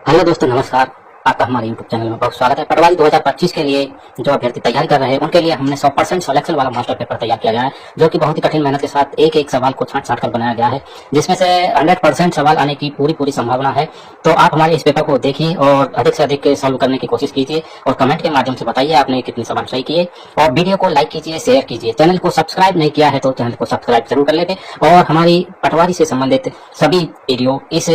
Hello दोस्तों, नमस्कार। आपका हमारे यूट्यूब चैनल में बहुत स्वागत है। पटवारी 2025 के लिए जो अभ्यर्थी तैयारी कर रहे हैं उनके लिए हमने 100% सिलेक्शन वाला मास्टर पेपर तैयार किया गया है, जो कि बहुत ही कठिन मेहनत के साथ एक एक सवाल को छांट छांट कर बनाया गया है, जिसमें से 100% सवाल आने की पूरी पूरी संभावना है। तो आप हमारे इस पेपर को देखिए और अधिक से अधिक सॉल्व करने की कोशिश कीजिए और कमेंट के माध्यम से बताइए आपने कितने सवाल सही किए। और वीडियो को लाइक कीजिए, शेयर कीजिए। चैनल को सब्सक्राइब नहीं किया है तो चैनल को सब्सक्राइब जरूर कर लेंगे। और हमारी पटवारी से संबंधित सभी वीडियो इस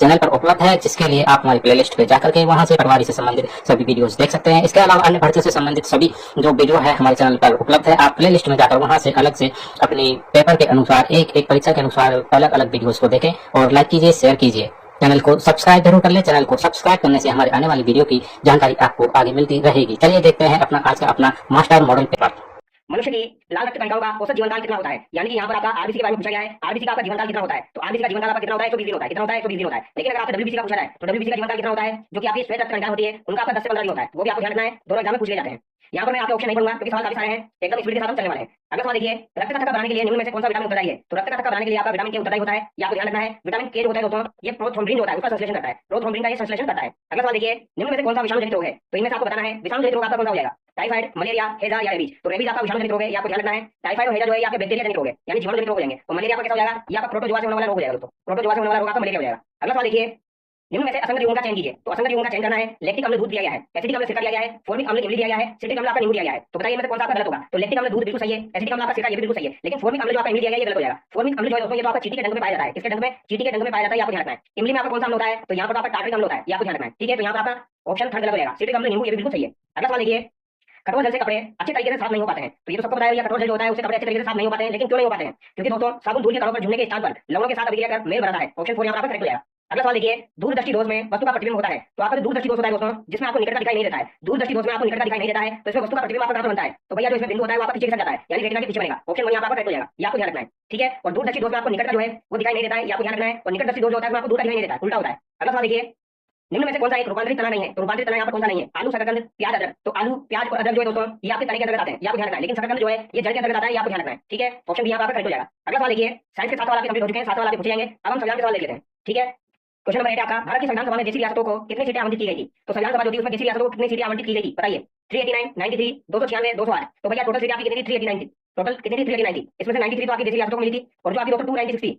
चैनल पर उपलब्ध है, जिसके लिए आप हमारी प्लेलिस्ट पे जाकर के वहां से पटवारी से संबंधित सभी वीडियोस देख सकते हैं। इसके अलावा अन्य भर्तियों से संबंधित सभी जो वीडियो है हमारे चैनल पर उपलब्ध है। आप प्लेलिस्ट में जाकर वहां से अलग से अपनी पेपर के अनुसार एक एक परीक्षा के अनुसार अलग अलग वीडियोस को देखें और लाइक कीजिए, शेयर कीजिए। चैनल को सब्सक्राइब जरूर कर ले। चैनल को सब्सक्राइब करने से हमारे आने वाली वीडियो की जानकारी आपको आगे मिलती रहेगी। चलिए देखते हैं अपना आज का अपना मास्टर मॉडल पेपर। मनुष्य की लाल रक्त कणिकाओं का औसत जीवनकाल कितना होता है? यानी कि यहाँ पर आपका आरबीसी के बारे में पूछा गया है। आरबीसी का आपका जीवनकाल कितना होता है? तो आरबीसी का जीवनकाल आपका कितना होता है? 120 दिन होता है। कितना होता है? 120 दिन होता है। लेकिन अगर आपसे डब्ल्यूबीसी का पूछा जाए तो डब्ल्यूबीसी का जीवनकाल कितना होता है? जो कि आपकी श्वेत रक्त कणिकाएं होती है उनका आपका 10 से 15 दिन होता है। वो भी आपको ध्यान रखना है, दोनों एग्जाम में पूछ लिए जाते हैं। यहाँ पर मैं आपके ऑप्शन नहीं पढ़ूंगा क्योंकि सवाल काफी सारे हैं, एकदम स्पीड के साथ हम चलने वाले हैं। अगला सवाल देखिए, रक्त का थक्का बढ़ाने के लिए निम्न में से कौन सा विटामिन उत्तरदायी है? तो रक्त का थक्का बढ़ाने के लिए आपका विटामिन के उत्तरदायी होता है, ये आपको ध्यान रखना है। विटामिन के जो होता है दोस्तों, ये प्रोथ्रोम्बिन होता है, उसका संश्लेषण करता है। प्रोथ्रोम्बिन का ये संश्लेषण करता है। अगला सवाल देखिए, निम्न में से कौन सा विषाणु जनित रोग है? तो इनमें से आपको बताना है विषाणु जनित रोग आपका कौन सा हो जाएगा? टाइफाइड, मलेरिया, हैजा या रेबीज। तो रेबीज आपका विषाणु जनित रोग है, ये आपको ध्यान रखना है। टाइफाइड और हैजा जो है आपके बैक्टीरिया जनित रोग है, यानी जीवाणु जनित रोग हो जाएंगे। तो मलेरिया आपका कैसा हो जाएगा? ये आपका प्रोटोजोआ से होने वाला रोग हो जाएगा दोस्तों। प्रोटोजोआ से होने वाला रोग आपका मलेरिया हो जाएगा। अगला सवाल देखिए, निम्न में से असंगत युग्म का चयन कीजिए। तो असंगत युग्म का चयन करना है। लैक्टिक अम्ल दूध दिया गया है, एसिटिक अम्ल सिरका दिया गया है, फॉर्मिक अम्ल इमली दिया गया है, सिट्रिक अम्ल आपका नींबू दिया गया है। तो बताइए इनमें से कौन सा आपका गलत होगा? तो लैक्टिक अम्ल दूध बिल्कुल सही है, एसिटिक अम्ल आपका सिरका ये भी बिल्कुल सही है, लेकिन फॉर्मिक अम्ल जो आपका इमली दिया गया है ये गलत हो जाएगा। फॉर्मिक अम्ल जो है दोस्तों ये तो आपका चींटी के डंक में पाया जाता है। इसके डंक में चींटी के डंक में पाया जाता है, आपको ध्यान रखना है। इमली में आपका कौन सा अम्ल होता है? तो यहाँ पर आपका टार्टरिक अम्ल होता है, ये आपको ध्यान रखना है। ठीक है, तो यहाँ पर आपका ऑप्शन थर्ड गलत हो जाएगा। सिट्रिक अम्ल नींबू ये भी बिल्कुल सही है। अगला सवाल देखिए, कठोर जल से कपड़े अच्छे तरीके से साफ नहीं हो पाते हैं। तो ये तो सबको बताया है, कठोर जल जो होता है उससे कपड़े अच्छे तरीके से साफ नहीं हो पाते हैं। लेकिन क्यों नहीं हो पाते हैं? क्योंकि दोस्तों साबुन धूल के कणों पर झुकने के स्थान पर लवणों के साथ अभिक्रिया कर मेल बनाता है। ऑप्शन 4 यहाँ पर करेक्ट हो जाएगा। अगला सवाल देखिए, दूरदृष्टि दोष में वस्तु का प्रतिबिंब होता है। तो आपका जो दूरदृष्टि दोष होता है दोस्तों, जिसमें आपको निकट का दिखाई नहीं देता है, दूरदृष्टि दोष में आपको निकट का दिखाई नहीं देता है, तो इसमें वस्तु का प्रतिबिंब आपका कहां पर बनता है? तो भैया जो इसमें बिंदु होता है वो आपका पीछे के साथ जाता है, यानी रेटिना के पीछे बनेगा। ऑप्शन 1 यहाँ पर करेक्ट हो जाएगा, ये आपको ध्यान रखना है। ठीक है, और दूरदृष्टि दोष में आपको निकट का जो है वो दिखाई नहीं देता है, ये आपको ध्यान रखना है। और निकट दृष्टि दोष जो होता है उसमें आपको दूर का दिखाई नहीं देता है, उल्टा होता है। अगला सवाल देखिए, निम्न में से कौन सा एक रूपांतरित तना नहीं है? तो रूपांतरित तना यहाँ पर कौन सा नहीं है? आलू, शकरकंद, प्याज, अदरक। तो आलू, प्याज और अदरक जो है दोस्तों ये आपके तने के अंतर्गत आते हैं, ये आपको ध्यान रखना है। लेकिन शकरकंद जो है ये जड़ के अंतर्गत आता है, ये आपको ध्यान रखना है। ठीक है, ऑप्शन बी यहाँ पर करेक्ट हो जाएगा। अगला सवाल देखिए, साइंस के 7 सवाल आपके कंप्लीट हो चुके हैं, 7 सवाल आपके पूछे जाएंगे। अब हम संविधान के सवाल देख लेते हैं। ठीक है, क्वेश्चन नंबर 8 आपका, भारत की संविधान सभा में देशी रियासतों को कितनी सीटें आवंटित की गई थी? तो संविधान सभा जो थी उसमें देशी रियासतों को कितनी सीटें आवंटित की गई थी? बताइए। 389, 93, 296, 208। तो भैया टोटल सीटें आपकी कितनी थी? 389 थी। टोटल कितनी थी? 389 थी। इसमें से 93 तो आपकी देशी रियासतों को मिली थी, और जो आपकी दोस्तों 296 थी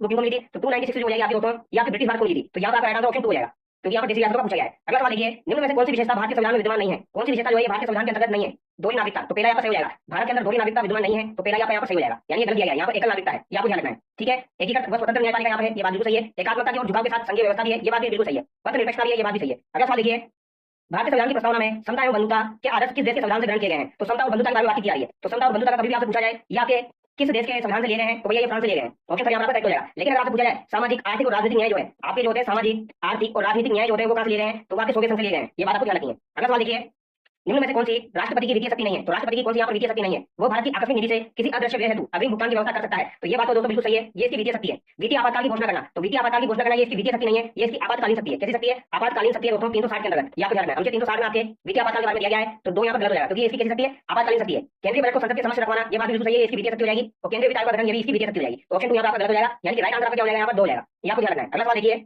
वो किनको मिली थी? तो 296 जो हो जाएगी आपकी दोस्तों ये आपकी ब्रिटिश भारत को मिली थी। तो यहाँ पर आपका राइट आंसर ऑप्शन 2 हो जाएगा, क्योंकि यहाँ पर देशी रियासतों का पूछा गया है। अगला सवाल देखिए, निम्न में से कौन सी विशेषता भारतीय संविधान में विद्यमान नहीं है? कौन सी विशेषता जो है भारतीय संविधान के अंतर्गत नहीं है? दोहरी नागरिकता। तो पहला यहाँ पर सही हो जाएगा, भारत के अंदर दोहरी नागरिकता विद्यमान नहीं है, तो पहला यहाँ पर सही हो जाएगा, यानी ये गलत दिया गया है। यहाँ पर एकल नागरिकता है, ये आपको ध्यान रखना है। ठीक है, एकीकृत व स्वतंत्र न्यायपालिका यहाँ पर है, ये बात बिल्कुल सही है। एकात्मकता की और झुकाव के साथ संघीय व्यवस्था भी है, ये बात भी बिल्कुल सही है। पत्र निरपेक्षता भी है, ये बात भी सही है। अगला सवाल देखिए, भारतीय संविधान की प्रस्तावना में समता एवं बंधुता के आदर्श किस देश के संविधान से ग्रहण किए गए हैं? तो समता और बंधुता के बारे में बात की जा रही है। तो समता और बंधुता का कभी भी आपसे पूछा जाए ये आपके किस देश के संविधान से लिए गए हैं? तो भैया ये फ्रांस से लिए गए हैं। ऑप्शन यहाँ पर करेक्ट हो जाएगा। लेकिन अगर आपसे पूछा जाए सामाजिक, आर्थिक और राजनीतिक न्याय जो है आपके जो होते हैं, सामाजिक, आर्थिक और राजनीतिक न्याय जो होते हैं वो कहां से लिए गए हैं? तो आपके सोवियत संघ से लिए गए हैं, ये बात आपको ध्यान रखनी है। अगला सवाल देखिए, निम्न में से कौन सी राष्ट्रपति की वित्तीय शक्ति नहीं है? तो राष्ट्रपति की कौन सी यहाँ पर वित्तीय शक्ति नहीं है? वो भारत की आकस्मिक निधि से किसी अदृश्य व्यय हेतु अग्रिम भुगतान की व्यवस्था कर सकता है। तो ये बात तो दोस्तों बिल्कुल सही है, ये इसकी वित्तीय शक्ति है। वित्तीय आपातकाल की घोषणा करना, तो वित्तीय आपातकाल की घोषणा करना ये इसकी वित्तीय शक्ति नहीं है, ये इसकी आपातकालीन शक्ति है। कैसी शक्ति है? आपातकालीन शक्ति है दोस्तों, 360 के अंतर्गत। यहाँ पर ध्यान रखना है, हमसे 360 में आपके वित्तीय आपातकाल के बारे में दिया गया है, तो 2 यहाँ पर गलत हो जाएगा, क्योंकि इसकी कैसी शक्ति है? आपातकालीन शक्ति है। केंद्रीय बजट को संसद के समक्ष रखवाना, ये बात बिल्कुल सही है, इसकी वित्तीय शक्ति हो जाएगी। और केंद्रीय वित्त आयोग का गठन ये भी इसकी वित्तीय शक्ति हो जाएगी। तो ऑप्शन 2 यहाँ पर गलत हो जाएगा, यानी कि राइट आंसर आपका क्या हो जाएगा? यहाँ पर 2 हो जाएगा, ये आपको ध्यान रखना है। अगला सवाल देखिए,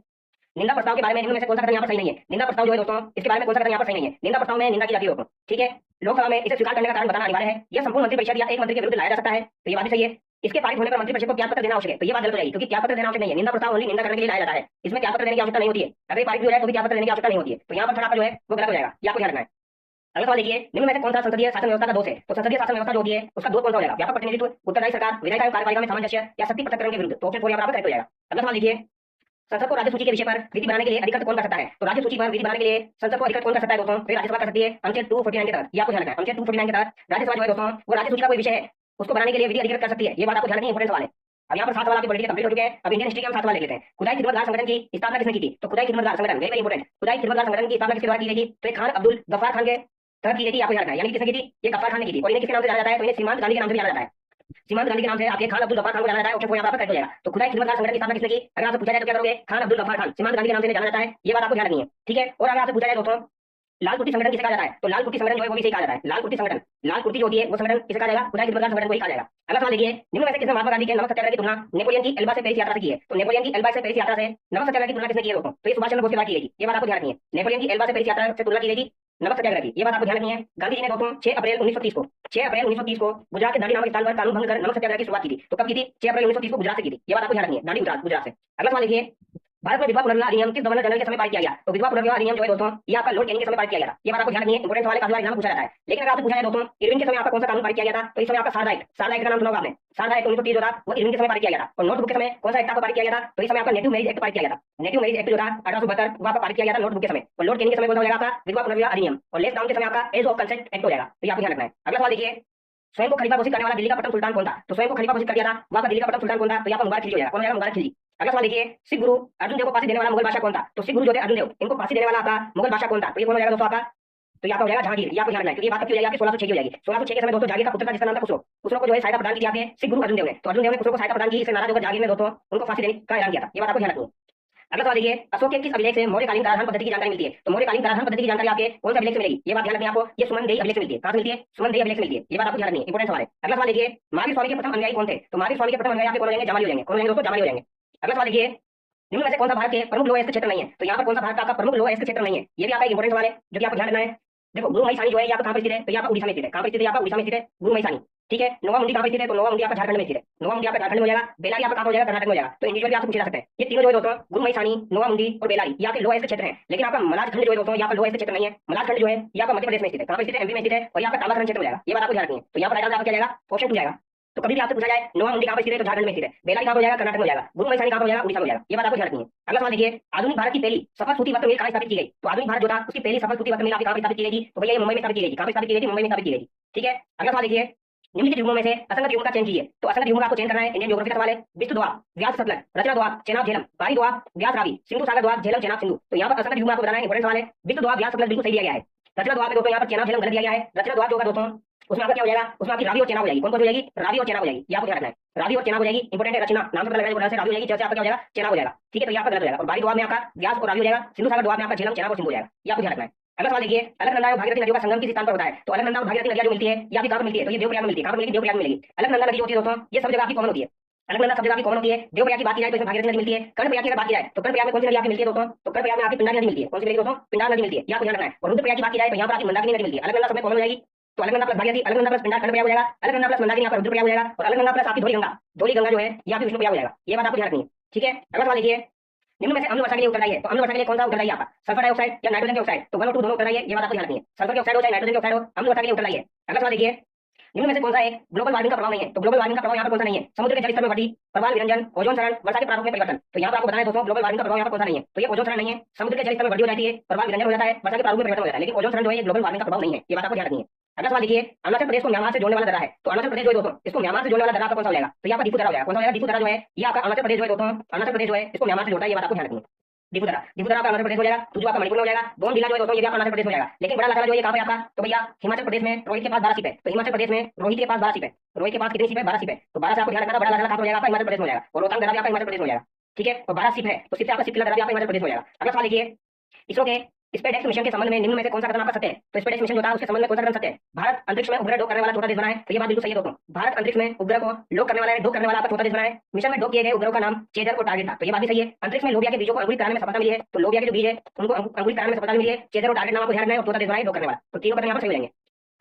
निंदा प्रस्ताव के बारे में निम्न में से कौन सा कथन यहाँ पर सही नहीं है? निंदा प्रस्ताव जो है दोस्तों इसके बारे में कौन सा कथन यहाँ पर सही नहीं है? निंदा प्रस्ताव में निंदा की जाती है दोस्तों। ठीक है, लोकसभा में इसे स्वीकार करने का कारण बताना अनिवार्य है। यह संपूर्ण मंत्रिपरिषद या एक मंत्री के विरुद्ध लाया जा सकता है, तो ये बात भी सही है। इसके पारित होने पर मंत्रिपरिषद को त्यागपत्र देना आवश्यक है, तो ये बात गलत हो जाएगी, क्योंकि त्यागपत्र देना आवश्यक नहीं है। निंदा प्रस्ताव ओनली निंदा करने के लिए लाया जाता है, इसमें त्यागपत्र देने की आवश्यकता नहीं होती है। अगर ये पारित भी हो जाए तो भी त्यागपत्र देने की आवश्यकता नहीं होती है। तो यहाँ पर थोड़ा जो है वो गलत हो जाएगा, ये आपको ध्यान रखना है। अगला सवाल देखिए, निम्न में से कौन सा संसदीय शासन व्यवस्था का दोष है? तो संसदीय शासन व्यवस्था जो होती है उसका दोष कौन सा हो जाएगा? व्यापक प्रतिनिधित्व, उत्तरदायी सरकार, विधायिका एवं कार्यपालिका में सामंजस्य या शक्ति पृथक्करण के विरुद्ध। तो ऑप्शन 4 यहाँ पर करेक्ट हो जाएगा। अगला सवाल देखिए, संसद को राज्य सूची के विषय पर विधि बनाने के लिए अधिकृत कौन कर सकता है? तो राज्य सूची पर विधि बनाने के लिए संसद को अधिकृत कौन कर सकता है दोस्तों? तो राज्यसभा कर सकती है, अनुच्छेद 249 के तहत। ये आपको ध्यान रखना है, अनुच्छेद 249 के तहत राज्यसभा जो है दोस्तों वो राज्य सूची का कोई विषय है उसको बनाने के लिए विधि अधिकृत कर सकती है, ये बात आपको ध्यान रखनी है, इंपॉर्टेंट सवाल है। अब यहाँ पर 7 सवाल आपके पॉलिटिकल कंप्लीट हो चुके हैं। अब इंडियन हिस्ट्री के हम 7 सवाल देख लेते हैं। खुदाई खिदमतगार संगठन की स्थापना किसने की थी? तो खुदाई खिदमतगार संगठन वेरी इंपॉर्टेंट, खुदाई खिदमतगार संगठन की स्थापना किसके द्वारा की गई थी? तो खान अब्दुल गफ्फार खान के तहत की गई थी, आपको ध्यान रखना है। यानी किसने की थी? ये गफ्फार खान ने की थी। और इन्हें किसके नाम से जाना जाता है? तो इन्हें सीमांत गांधी के नाम से जाना जाता है। सीमांत गांधी के नाम से आपके खान अब्दुल गफ्फार खान को जाना जाता है। ऑप्शन 4 यहाँ पर करेक्ट हो जाएगा। तो खुदाई खिदमतगार संगठन की स्थापना किसने की? अगर आपसे पूछा जाए तो क्या करोगे? खान अब्दुल गफ्फार खान, सीमांत गांधी के नाम से जाना जाता है, ये बात आपको ध्यान रखनी है। ठीक है, और अगर आपसे पूछा जाए दोस्तों लाल कुर्ती संगठन किसे कहा जाता है? तो लाल कुर्ती संगठन जो है वो भी इसे कहा जाता है, लाल कुर्ती संगठन। लाल कुर्ती जो होती है वो संगठन किसे कहा जाएगा? खुदाई खिदमतगार संगठन को ही कहा जाएगा। अगला सवाल देखिए, निम्न में से किसने महात्मा गांधी के नमक सत्याग्रह की तुलना नेपोलियन की एल्बा से पेरिस यात्रा से की है? तो नेपोलियन की एल्बा से पेरिस यात्रा से नमक सत्याग्रह की तुलना किसने की है दोस्तों? तो ये सुभाष चंद्र बोस के द्वारा की गई थी, ये बात आपको ध्यान रखनी है। नेपोलियन की एल्बा से पेरिस यात्रा से तुलना की गई थी नमक सत्याग्रह की, ये बात आपको ध्यान रखनी है। गांधी जी ने दोस्तों 6 अप्रैल 1930 को 6 अप्रैल 1930 को गुजरात के दांडी नामक स्थान पर कानून भंग कर नमक सत्याग्रह की शुरुआत की थी। तो कब की थी? 6 अप्रैल 1930 को गुजरात से की थी, ये बात आपको ध्यान रखनी है, दांडी गुजरात गुजरात से। अगला सवाल देखिए, भारत में विधवा पुनर्विवाह अधिनियम किस गवर्नर जनरल के समय पारित किया गया? तो विधवा पुनर्विवाह अधिनियम जो है दोस्तों ये आपका लॉर्ड कैनिंग के समय पारित किया गया था, ये बात आपको ध्यान रखनी है। इंपोर्टेंट सवाल है, काफी बार एग्जाम में पूछा जाता है। लेकिन अगर आपसे पूछा जाए दोस्तों इरविन के समय आपका कौन सा कानून पारित किया गया था? तो इस समय आपका सारदा एक्ट का नाम सुना होगा आपने। सारदा एक्ट 1930 जो था वो इरविन के समय पारित किया गया था। और नोटबुक के समय कौन सा एक्ट आपको पारित किया गया था? तो इस समय आपका नेटिव मैरिज एक्ट पारित किया गया था। नेटिव मैरिज एक्ट जो था 1872 वो आपका पारित किया गया था नोटबुक के समय। और लॉर्ड कैनिंग के समय कौन सा हो जाएगा आपका? विधवा पुनर्विवाह अधिनियम। और लेस डाउन के समय आपका एज ऑफ कंसेंट एक्ट हो जाएगा, तो ये आपको ध्यान रखना है। अगला सवाल देखिए, स्वयं को खलीफा घोषित करने वाला दिल्ली का प्रथम सुल्तान कौन था? तो स्वयं को खलीफा घोषित कर दिया था वहां का दिल्ली का प्रथम सुल्तान कौन था? तो यहाँ पर मुबारक खिलजी हो जाएगा। कौन हो जाएगा? मुबारक खिलजी। अगला सवाल देखिए, सिख गुरु अर्जुन देव को फांसी देने वाला मुगल बादशाह कौन था? तो सिख गुरु जो थे अर्जुन देव, इनको फांसी देने वाला आपका मुगल बादशाह कौन था? तो ये कौन हो जाएगा दोस्तों आपका? तो यहाँ पर हो जाएगा जहांगीर। ये आपको ध्यान रखना है, क्योंकि ये बात कब की हो जाएगी आपकी? 1606 की हो जाएगी। 1606 के समय दोस्तों जहांगीर का पुत्र था जिसका नाम था खुसरो। खुसरो को जो है सहायता प्रदान की थी आपके सिख गुरु अर्जुन देव ने। तो अर्जुन देव ने खुसरो को सहायता प्रदान की, इससे नाराज होकर जहांगीर ने दोस्तों उनको फांसी देने का ऐलान किया था, ये बात आपको ध्यान रखनी है। अगला सवाल देखिए, अशोक के किस अभिलेख से मौर्यकालीन कराधान पद्धति की जानकारी मिलती है? तो मौर्यकालीन कराधान पद्धति की जानकारी आपके कौन से अभिलेख से मिलेगी? ये बात ध्यान रखनी है आपको, ये सुमन-देही अभिलेख से मिलती है। कहां से मिलती है? सुमन-देही अभिलेख से मिलती है, ये बात आपको ध्यान रखनी है, इंपोर्टेंट सवाल है। अगला सवाल देखिए, महावीर स्वामी के प्रथम अनुयायी कौन थे? तो महावीर स्वामी के प्रथम अनुयायी आपके कौन हो जाएंगे? जामाली हो जाएंगे। कौन हो जाएंगे दोस्तों? जामाली हो जाएंगे। अगला सवाल देखिए, निम्न में से कौन सा भारत के प्रमुख लोह अयस्क क्षेत्र नहीं है? तो यहाँ पर कौन सा भारत का आपका प्रमुख लोह अयस्क क्षेत्र नहीं है? ये भी आपका इंपोर्टेंट सवाल है जो कि आपको ध्यान रखना है। देखो, गुरु मई सानी जो है यहाँ पर कहां पर स्थित है? तो यहाँ पर उड़ीसा में स्थित है। कहां पर स्थित है? यहाँ पर उड़ीसा में स्थित है गुरु मई सानी, ठीक है। नोवा मुंडी कहां पर स्थित है? तो नोवा मुंडी आपका झारखंड में स्थित है। नोवा मुंडी आपका झारखंड में हो जाएगा। बेलारी आपका कहां हो जाएगा? कर्नाटक में हो जाएगा। तो इंडिविजुअली आपसे पूछा जा सकता है, ये तीनों जो है दोस्तों गुरु मई सानी, नोवा मुंडी और बेलारी यहाँ के लोह अयस्क क्षेत्र है। लेकिन आपका मलाजखंड जो है दोस्तों यहाँ पर लोह अयस्क क्षेत्र नहीं है। मलाजखंड जो है यहाँ पर मध्य प्रदेश में स्थित है। कहां पर स्थित है? एमपी में स्थित है। और यहाँ पर कालाखंड क्षेत्र हो जाएगा, ये बात आपको ध्यान रखनी है। तो यहाँ पर राइट आंसर आपका क्या जाएगा? ऑप्शन 2 जाएगा। तो कभी भी आपसे पूछा जाए नोवा मुंडी कहां पर स्थित है? तो झारखंड में स्थित है। बेलारी कहां हो जाएगा? कर्नाटक में हो जाएगा। गुरु मई सानी कहां हो जाएगा? उड़ीसा में हो जाएगा, ये बात आपको ध्यान रखनी है। अगला सवाल देखिए, आधुनिक भारत की पहली सफल सूती वस्त्र मिल कहां स्थापित की गई? तो आधुनिक भारत जो था उसकी पहली सफल सूती वस्त्र मिल आपकी कहां पर स्थापित की गई थी? तो भैया ये मुंबई में स्थापित की गई थी। कहां पर स्थापित की गई थी? मुंबई में स्थापित की गई थी, ठीक है। अगला सवाल देखिए, निम्नलिखित युग्मों में से असंगत युग्म का चयन कीजिए। तो असंगत युग्म का आपको चयन करना है, इंडियन ज्योग्राफी का सवाल है। विष्णु दोआब, व्यास सतलज, रचना दोआब, चेनाब झेलम, बारी दोआब, व्यास रावी, सिंधु सागर दोआब, झेलम चेनाब सिंधु। तो यहाँ पर असंगत युग्म आपको बताना है, इंपोर्टेंट सवाल है। विष्णु दोआब, व्यास सतलज बिल्कुल सही दिया गया है। रचना दोआब में दोस्तों यहाँ पर चेनाब झेलम गलत दिया गया है। रचना दोआब जो होगा दोस्तों उसमें आपका क्या हो जाएगा? उसमें आपकी रावी और चेनाब हो जाएगी। कौन कौन हो जाएगी? रावी और चेनाब हो जाएगी, ये आपको ध्यान रखना है। रावी और चेनाब हो जाएगी, इंपोर्टेंट है। रचना नाम से पता लगा रावी हो जाएगी, जैसे आपका क्या हो जाएगा? चेनाब हो जाएगा, ठीक है। तो यहाँ पर गलत हो जाएगा। और बारी दोआब में आपका व्यास और रावी हो जाएगा। सिंधु सागर दोआब में आपका झेलम चेनाब और सिंधु हो जाएगा, ये आपको ध्यान रखना है। अगला सवाल देखिए, अलकनंदा और भागीरथी नदियों का संगम किस स्थान पर होता है? तो अलकनंदा और भागीरथी नदियां जो मिलती है या फिर कहां पर मिलती है? तो ये देवप्रयाग में मिलती है। कहां पर मिलेगी? देवप्रयाग में मिलेगी। अलकनंदा नदी होती है दोस्तों ये सब जगह आपकी कॉमन होती है। अलकनंदा सब जगह आपकी कॉमन होती है। देवप्रयाग की बात की जाए तो इसमें भागीरथी नदी मिलती है। कर्णप्रयाग की अगर बात की जाए तो कर्णप्रयाग में कौन सी नदी आपकी मिलती है दोस्तों? तो कर्णप्रयाग में आपकी पिंडारी नदी मिलती है। कौन सी मिलेगी दोस्तों? पिंडार नदी मिलती है, ये आपको ध्यान रखना है। और रुद्रप्रयाग की बात की जाए तो यहाँ पर आपकी मंदाकिनी नदी मिलती है। अलकनंदा सब में कॉमन हो जाएगी। तो अलकनंदा प्लस भागीरथी, अलकनंदा प्लस पिंडार कर्णप्रयाग हो जाएगा। अलकनंदा प्लस मंदाकिनी आपका रुद्रप्रयाग हो जाएगा। और अलकनंदा प्लस आपकी धौली गंगा जो है ये आपकी विष्णुप्रयाग हो जाएगा, ये बात आपको ध्यान रखनी है, ठीक है। अगला सवाल देखिए, निम्न में से अम्ल वर्षा के लिए उत्तरदायी है। तो अम्ल वर्षा के लिए कौन सा उत्तरदायी है आपका? सल्फर डाइऑक्साइड या नाइट्रोजन के ऑक्साइड? तो 1 और 2 दोनों उत्तरदायी है, ये बात आपको ध्यान रखनी है। सल्फर के ऑक्साइड हो चाहे नाइट्रोजन के ऑक्साइड हो, अम्ल वर्षा के लिए उत्तरदायी है। अगला सवाल देखिए, निम्न में से कौन सा है ग्लोबल वार्मिंग का प्रभाव नहीं है? तो ग्लोबल वार्मिंग का प्रभाव यहाँ पर कौन सा नहीं है? समुद्र के जल स्तर में वृद्धि, प्रवाल विरंजन, ओजोन क्षरण, वर्षा के प्रारूप में परिवर्तन। तो यहाँ पर आपको बताना है दोस्तों ग्लोबल वार्मिंग का प्रभाव यहाँ पर कौन सा नहीं है? तो ये ओजोन क्षरण नहीं है। समुद्र के जल स्तर में वृद्धि हो जाती है, प्रवाल विरंजन हो जाता है, वर्षा के प्रारूप में परिवर्तन हो जाता है, लेकिन ओजोन क्षरण जो है ग्लोबल वार्मिंग का प्रभाव नहीं है, ये बात आपको ध्यान रखनी है। अगला सवाल देखिए, अरुणाचल प्रदेश को म्यांमार से जोड़ने वाला दर्रा है। तो अरुणाचल प्रदेश जो है दोस्तों इसको म्यांमार से जोड़ने वाला दर्रा आपका कौन सा हो जाएगा? तो यहाँ पर दीपू दर्रा हो जाएगा। कौन सा हो जाएगा? दीपू दर्रा जो है ये आपका अरुणाचल प्रदेश जो है दोस्तों, अरुणाचल प्रदेश जो है इसको म्यांमार से जोड़ता है, ये बात आपको ध्यान रखनी है। दीपू दर्रा आपका अरुणाचल प्रदेश हो जाएगा। तुझो आपका मणिपुर में हो जाएगा। बोम जिला जो है दोस्तों ये भी आपका अरुणाचल प्रदेश हो जाएगा। लेकिन बड़ा लाचारा जो है कहां पे आपका? तो भैया हिमाचल प्रदेश में रोहित के पास 12 सीप है। तो हिमाचल प्रदेश में रोहित के पास 12 सीप है। रोहित के पास कितनी सीप है? 12 सीप है। तो 12 से आपको ध्यान रखना, बड़ा लाचारा कहां हो जाएगा? आपका हिमाचल प्रदेश हो जाएगा। और रोहतांग दर्रा भी आपका हिमाचल प्रदेश हो जाएगा, ठीक है। और 12 सीप है तो सीप से आपका सीप किला दर्रा भी आपका हिमाचल प्रदेश हो जाएगा। अगला सवाल देखिए, इसरो के स्पेसएक्स मिशन के संबंध में निम्न में से कौन सा कदम आपका सत्य है? तो स्पेसएक्स मिशन जो था उसके संबंध में कौन सा कदम सत्य है? भारत अंतरिक्ष में उपग्रह डॉक करने वाला चौथा देश बना है। तो ये बात बिल्कुल सही है दोस्तों। भारत अंतरिक्ष में उपग्रह को डॉक करने वाला आपका चौथा देश बना है। मिशन में डॉक किए गए उपग्रहों का नाम चेजर और टारगेट था। तो ये बात भी सही है। अंतरिक्ष में लोबिया के बीजों को अंकुरित कराने में सफलता मिली है। तो लोबिया के जो बीज है उनको अंकुरित कराने में सफलता मिली है। चेजर और टारगेट नाम आपको ध्यान रखना है और चौथा देश बना है डॉक करने वाला। तो तीनों कदम यहाँ पर सही हो जाएंगे।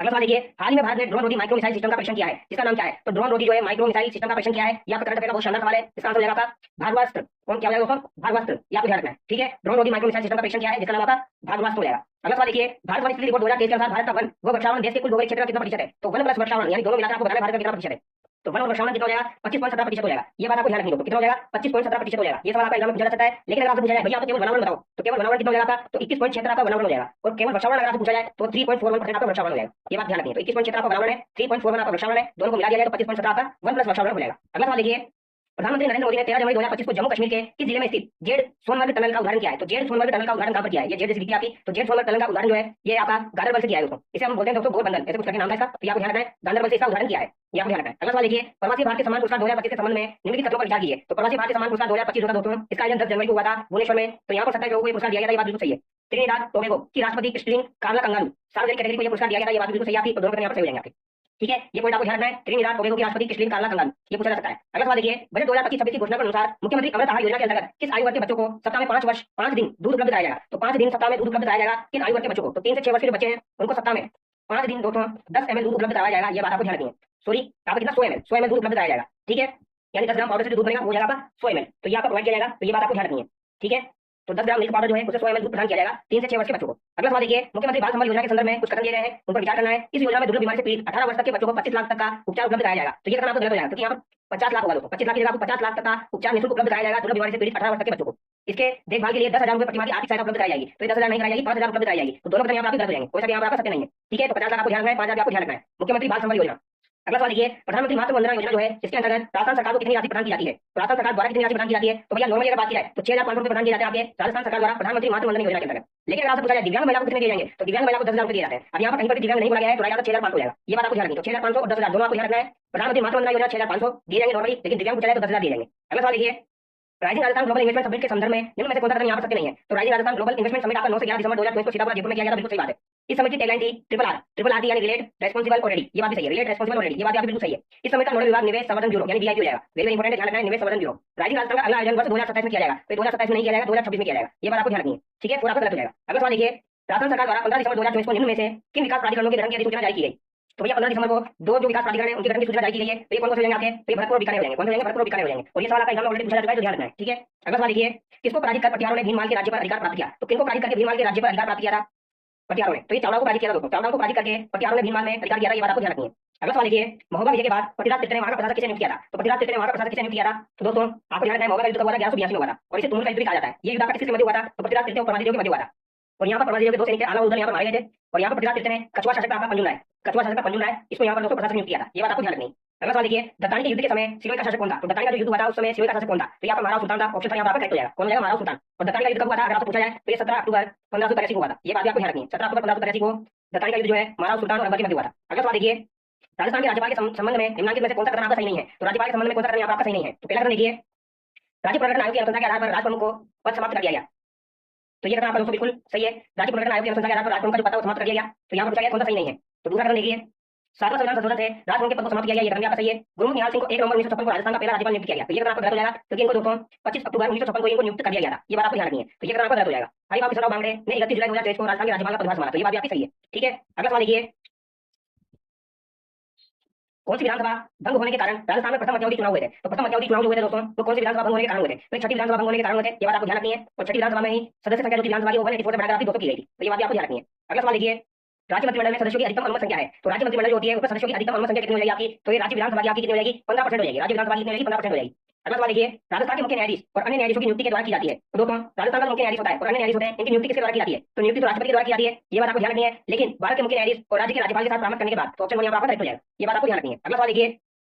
अगला सवाल देखिए, हाल ही में भारत ने ड्रोन रोधी माइक्रो मिसाइल सिस्टम का परीक्षण किया है, जिसका नाम क्या है? तो ड्रोन रोधी जो है माइक्रो मिसाइल सिस्टम का परीक्षण किया है। या करंट अफेयर का बहुत शानदार सवाल है, इसका आंसर हो जाएगा आपका भागवास्त्र। कौन क्या हो जाएगा दोस्तों? भागवास्त्र, ये आपको ध्यान रखना है, ठीक है। ड्रोन रोधी माइक्रो मिसाइल सिस्टम का परीक्षण किया है जिसका नाम आपका भागवास्त्र हो जाएगा। अगला सवाल देखिए, भारत वन स्थिति रिपोर्ट 2023 के अनुसार भारत का वन व वृक्षावरण देश के कुल भौगोलिक क्षेत्र का कितना प्रतिशत है? तो वन प्लस वृक्षावरण यानी दोनों मिलाकर आपको बताना है भारत का कितना प्रतिशत है। तो वन और वृक्षावरण कितना हो जाएगा? 25.17% हो जाएगा। ये बात आपको ध्यान रखनी होगी, कितना हो जाएगा? 25.17% हो जाएगा। ये सवाल आपका एग्जाम में पूछा जा सकता है। लेकिन अगर आपसे पूछा जाए भैया आपको केवल वनावरण बताओ, तो केवल वनावरण कितना हो जाएगा आपका? तो 21.76 आपका वनावरण हो जाएगा। और केवल वृक्षावरण अगर आपसे पूछा जाए तो 3.41% आपका वृक्षावरण हो जाएगा। ये बात ध्यान रखनी है। तो 21.76 आपका वनावरण है, 3.41 आपका वृक्षावरण है, दोनों को मिला दिया जाए तो 25.17 आपका वन प्लस वृक्षावरण हो जाएगा। अगला सवाल देखिए, प्रधानमंत्री नरेंद्र मोदी ने 13 जनवरी 2025 को जम्मू कश्मीर के किस जिले में स्थित जेड सोनमर्ग टनल का उदाहरण किया है? तो जेड सोनमर्ग टनल का उदाहरण कहां पर किया है? ये जेड जैसी दिखती है आपकी, तो जेड सोनमर्ग टनल का उदाहरण जो है ये आपका गांधरबल से किया है दोस्तों। इसे हम बोलते हैं दोस्तों गोरबंदर, ऐसे कुछ करके नाम है इसका, तो आपको ध्यान रखना है गांधरबल से इसका उदाहरण किया है, ये आपको ध्यान रखना है। अगला सवाल देखिए, प्रवासी भारतीय सम्मान पुरस्कार 2025 के संबंध में निम्नलिखित तथ्यों पर विचार कीजिए। तो प्रवासी भारतीय सम्मान पुरस्कार 2025 होगा दोस्तों, इसका आयोजन 10 जनवरी को हुआ था भुवनेश्वर में, तो यहाँ पर 27 लोगों को ये पुरस्कार दिया गया था, ये बात बिल्कुल सही है। त्रिनिदाद टोबैगो की राष्ट्रपति क्रिस्टलीन कार्ला कंगारू सार्वजनिक कैटेगरी को ये पुरस्कार दिया गया था, ये बात बिल्कुल सही है आपकी, तो दोनों यहाँ पर सही हो जाएंगे आपके। ठीक है, ये पॉइंट आपको ध्यान रखना है। त्रिनिदाद टोबैगो की राष्ट्रपति क्रिस्टलीन कार्ला कंगारू, ये पूछा जा सकता है। अगला सवाल देखिए, बजट 2025-26 की घोषणा के अनुसार मुख्यमंत्री अमृत आहार योजना के अंतर्गत किस आयु वर्ग के बच्चों को सप्ताह में 5 वर्ष 5 दिन दूध उपलब्ध कराया जाएगा? तो 5 दिन सप्ताह में दूध उपलब्ध कराया जाएगा किन आयु वर्ग के बच्चों को? तो 3 से 6 वर्ष के जो बच्चे हैं उनको सप्ताह में 5 दिन दोस्तों 10 ml दूध उपलब्ध कराया जाएगा, ये बात आपको ध्यान रखनी है। सॉरी, आपको कितना 100 ml दूध उपलब्ध कराया जाएगा, ठीक है, यानी 10 ग्राम पाउडर से जो दूध बनेगा वो हो जाएगा आपका 100 ml, तो ये आपको प्रोवाइड किया जाएगा, तो ये बात आपको ध्यान रखनी है, ठीक है। तो 10 ग्राम मिल्क पाउडर जो है उसे 100 ml दूध प्रदान किया जाएगा 3 से 6 वर्ष के बच्चों को। अगला सवाल देखिए, मुख्यमंत्री बाल संबल योजना के संदर्भ में कुछ कथन दिए गए हैं, उन पर विचार करना है। इस योजना में दुर्लभ बीमारी से पीड़ित 18 वर्ष तक के बच्चों को 25 लाख तक का उपचार उपलब्ध कराया जाएगा, तो ये कथन आपको गलत हो जाएगा, क्योंकि यहाँ पर 50 लाख होगा दोस्तों, 25 लाख की जगह आपको 50 लाख तक का उपचार निःशुल्क उपलब्ध कराया जाएगा दुर्लभ बीमारी से पीड़ित 18 वर्ष तक के बच्चों को। इसके देखभाल के लिए 10,000 रुपए प्रतिमाह की आर्थिक सहायता उपलब्ध कराई जाएगी, तो 10,000 नहीं कराई जाएगी, 5,000 उपलब्ध कराई जाएगी, तो दोनों कथन यहाँ पर आपके गलत हो जाएंगे, कोई सा भी यहाँ पर आपका सत्य नहीं है, ठीक है। तो 50 लाख आपको ध्यान रखना है, 5,000 आपको ध्यान रखना है, मुख्यमंत्री बाल संबल योजना। अगला सवाल देखिए, प्रधानमंत्री मातृ वंदना योजना जो है इसके अंतर्गत राजस्थान सरकार को कितनी राशि प्रदान की जाती है? तो राजस्थान सरकार द्वारा कितनी राशि प्रदान की जाती है? तो भैया नॉर्मली अगर बात की जाए तो 6,500 रुपए प्रदान किए जाते हैं आपके राजस्थान सरकार द्वारा प्रधानमंत्री मातृ वंदना योजना के अंतर्गत। लेकिन अगर आपसे पूछा जाए दिव्यांग महिला को कितने दिए जाएंगे, तो दिव्यांग महिला को 10,000 रुपए दिए जाते हैं। अब यहाँ पर कहीं पर भी दिव्यांग नहीं बोला गया है, तो राइट आंसर 6,500 हो जाएगा, ये बात आपको ध्यान रखनी है। तो 6,500 और 10,000 दोनों आपको ध्यान रखना है। प्रधानमंत्री मातृ वंदना योजना 6,500 दिए जाएंगे नॉर्मली, लेकिन दिव्यांग पूछा जाए तो 10,000 दिए जाएंगे। अगला सवाल देखिए, rising Rajasthan global investment summit के संदर्भ में निम्न में से कौन सा कदम यहाँ पर सत्य नहीं है? तो rising Rajasthan global investment summit आपका 9 से 11 दिसंबर 2024 को सीतापुर जयपुर में किया गया था, बिल्कुल सही बात है। इस समिट की टैगलाइन थी ट्रिपल आर थी, यानी रिलेट, रेस्पॉन्सिबल और रेडी, ये बात भी सही है, रिलेट, रेस्पॉन्सिबल और रेडी, ये बात भी बिल्कुल सही है। इस समिट का नोडल विभाग निवेश संवर्धन ब्यूरो यानी वीआईपी हो जाएगा, वेरी इंपॉर्टेंट है, ध्यान रखना है, निवेश संवर्धन ब्यूरो। राइजिंग राजस्थान का अगला आयोजन वर्ष 2027 में किया जाएगा, तो 2027 में नहीं किया जाएगा, 2026 में किया जाएगा, ये बात आपको ध्यान रखनी है, ठीक है, पूरा आपका गलत हो जाएगा। अगला सवाल देखिए, राजस्थान सरकार द्वारा 15 दिसंबर 2024 को निम्न में से किन विकास प्राधिकरणों के गठन की अधिसूचना जारी की गई? तो भैया 15 दिसंबर को दो जो विकास प्राधिकरण है उनके गठन की सूचना जारी की गई है, तो ये कौन कौन से हो जाएंगे आपके? तो ये भरतपुर और बीकानेर हो जाएंगे, कौन से हो जाएंगे? भरतपुर और बीकानेर हो जाएंगे, और ये सवाल आपका एग्जाम में ऑलरेडी पूछा जा चुका है, तो ध्यान रखना है, ठीक है। अगला सवाल देखिए, किसको पराजित कर पटियालों ने भीनमाल के राज्य पर अधिकार प्राप्त किया? तो किनको पराजित करके भीनमाल के राज्य पर अधिकार प्राप्त किया था? पटियालों ने, तो ये चावड़ा को पराजित किया था दोस्तों, चावड़ा को पराजित करके पटियालों ने भीनमाल में अधिकार किया था, ये बात आपको ध्यान रखनी है। अगला सवाल देखिए, महोबा विजय के बाद पृथ्वीराज तृतीय ने वहां का प्रशासक किसे नियुक्त किया था? तो पृथ्वीराज तृतीय ने वहां का प्रशासक किसे नियुक्त किया था? तो दोस्तों आपको ध्यान रखना है, महोबा का युद्ध कब हुआ था? 1182 में हुआ था, और इसे तुमुल का युद्ध भी कहा जाता है। ये युद्ध आपका किसके मध्य हुआ था? तो पृथ्वीराज तृतीय और परमादेव के मध्य हुआ था, और यहाँ पर परमादेव के दो सैनिक आला उदल यहाँ पर मारे गए थे, और यहाँ पर पृथ्वीराज तृतीय ने कछुआ शासक का पंजुल राय, इसको यहाँ पर दोस्तों प्रशासक नियुक्त किया था, ये बात आपको ध्यान रखनी है। अगला सवाल देखिए, दत्तानी के युद्ध के समय सिरोही का शासक कौन था? तो दत्तानी का जो युद्ध हुआ था उस समय सिरोही का शासक कौन था? तो यहाँ पर महाराव सुल्तान था, ऑप्शन था यहाँ पर करेक्ट हो जाएगा, कौन हो जाएगा? महाराव सुल्तान। और दत्तानी का युद्ध कब हुआ था? अगर आपसे पूछा जाए तो ये 17 अक्टूबर 1583 को हुआ था, ये बात आपको ध्यान रखनी है, 17 अक्टूबर 1583 को दत्तानी का युद्ध जो है महाराव सुल्तान और अकबर के मध्य हुआ था। अगला सवाल देखिए, राजस्थान के राज्यपाल के संबंध में निम्नलिखित में से कौन सा कथन आपका सही नहीं है? तो राज्यपाल के संबंध में कौन सा कथन यहाँ पर आपका सही नहीं है? तो पहला कथन देखिए, राज्य पुनर्गठन आयोग की अनुशंसा के आधार पर राजप्रमुख को पद समाप्त कर दिया गया, तो ये कथन आपका दोस्तों बिल्कुल सही है। राज्य पुनर्गठन आयोग की अनुशंसा के आधार पर राजप्रमुख का जो पद है वो समाप्त कर दिया गया, तो यहाँ पर पूछा गया कौन सा सही नहीं है? तो दूसरा कथन देखिए, 7वां संविधान संशोधन से राजभवन के पद को समाप्त किया गया, ये कथन आपका सही है। गुरुमुख निहाल सिंह को 1 नवंबर 1956 को राजस्थान का पहला राज्यपाल नियुक्त किया गया, तो ये कथन आपका गलत हो जाएगा, क्योंकि इनको दोस्तों 25 अक्टूबर 1956 को इनको नियुक्त कर दिया गया था, ये बात आपको ध्यान रखनी है, तो ये कथन आपका गलत हो जाएगा। हरिबाबू किशोरराव बांगड़े ने 31 जुलाई 2023 को राजस्थान के राज्यपाल का पदभार संभाला, तो ये बात आपकी सही है, ठीक है। अगला सवाल देखिए, कौन सी विधानसभा भंग होने के कारण राजस्थान में प्रथम मध्यावधि चुनाव हुए थे? तो प्रथम मध्यावधि चुनाव जो हुए थे दोस्तों वो कौन सी विधानसभा भंग होने के कारण हुए थे? तो छठी विधानसभा भंग होने के कारण हुए थे, ये बात आपको ध्यान रखनी है। और छठी विधानसभा में ही सदस्य संख्या जो थी विधानसभा की 184 से बढ़ाकर आपकी 200 की गई थी, तो ये बात आपको ध्यान रखनी है। अगला सवाल देखिए, राज्य मंत्रिमंडल में सदस्यों की अधिकतम अनुमत संख्या है, तो राज्य मंत्रिमंडल जो होती है उसमें सदस्यों की अधिकतम अनुमत संख्या कितनी हो जाएगी आपकी? तो ये राज्य विधानसभा की आपकी कितनी हो जाएगी? 15% हो जाएगी, राज्य विधानसभा की कितनी हो जाएगी? 15% हो जाएगी। अगला सवाल देखिए, राजस्थान के मुख्य न्यायाधीश और अन्य न्यायाधीशों की नियुक्ति के द्वारा की जाती है, तो दोस्तों राजस्थान का मुख्य न्यायाधीश होता है और अन्य न्यायाधीश होते हैं, इनकी नियुक्ति किसके द्वारा की जाती है? तो नियुक्ति तो राष्ट्रपति के द्वारा की जाती है, ये बात आपको ध्यान रखनी है। लेकिन भारत के मुख्य न्यायाधीश और राज्य के राज्यपाल के साथ परामर्श करने के बाद तो ऑप्शन 1 यहाँ पर आपका करेक्ट हो जाएगा, ये बात आपको ध्यान रखनी है। अगला सवाल देखिए,